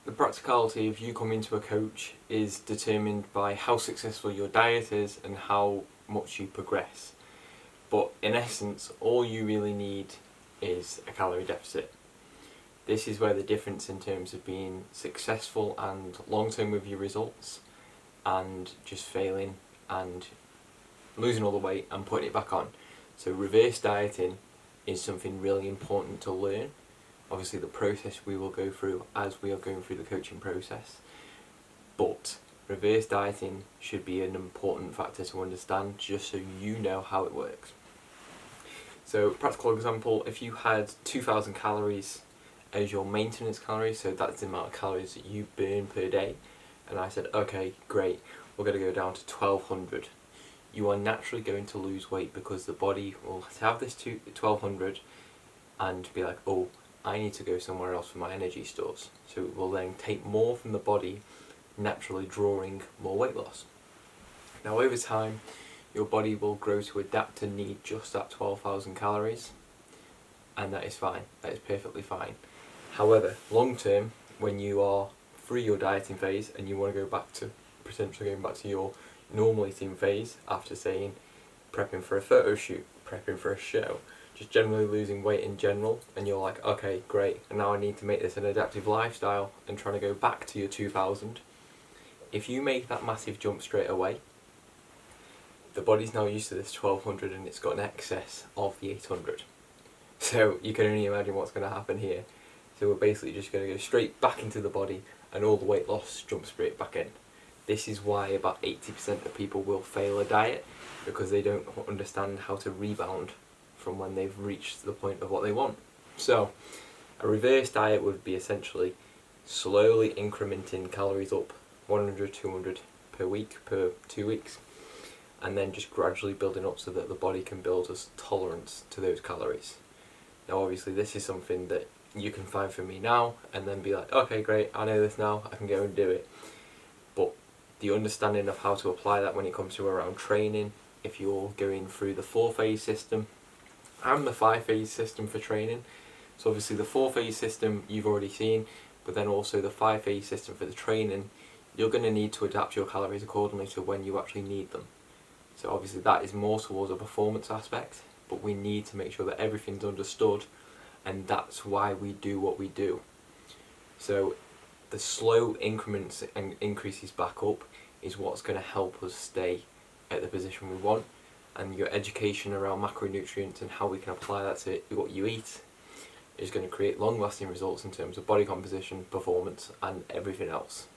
The practicality of you coming to a coach is determined by how successful your diet is and how much you progress. But in essence, all you really need is a calorie deficit. This is where the difference in terms of being successful and long-term with your results and just failing and losing all the weight and putting it back on. So reverse dieting is something really important to learn. Obviously the process we will go through as we are going through the coaching process, but reverse dieting should be an important factor to understand just so you know how it works. So practical example, if you had 2,000 calories as your maintenance calories, so that's the amount of calories that you burn per day, and I said okay great, we're going to go down to 1,200, you are naturally going to lose weight because the body will have this 1,200 and be like, oh, I need to go somewhere else for my energy stores, so it will then take more from the body, naturally drawing more weight loss. Now over time your body will grow to adapt to need just that 12,000 calories, and that is fine, that is perfectly fine. However, long term, when you are through your dieting phase and you want to go back to, potentially going back to your normal eating phase after saying prepping for a photo shoot, prepping for a show, just generally losing weight in general, and you're like, okay great, and now I need to make this an adaptive lifestyle and trying to go back to your 2000, if you make that massive jump straight away, the body's now used to this 1200 and it's got an excess of the 800. So you can only imagine what's going to happen here. So we're basically just going to go straight back into the body and all the weight loss jumps straight back in. This is why about 80% of people will fail a diet, because they don't understand how to rebound from when they've reached the point of what they want. So a reverse diet would be essentially slowly incrementing calories up 100, 200 per week, per 2 weeks, and then just gradually building up so that the body can build a tolerance to those calories. Now obviously this is something that you can find for me now and then be like, okay great, I know this now, I can go and do it. But the understanding of how to apply that when it comes to around training, if you're going through the 4-phase system and the 5-phase system for training, so obviously the 4-phase system you've already seen, but then also the 5-phase system for the training, you're going to need to adapt your calories accordingly to when you actually need them. So obviously that is more towards a performance aspect, but we need to make sure that everything's understood, and that's why we do what we do. So the slow increments and increases back up is what's going to help us stay at the position we want, and your education around macronutrients and how we can apply that to what you eat is going to create long-lasting results in terms of body composition, performance and everything else.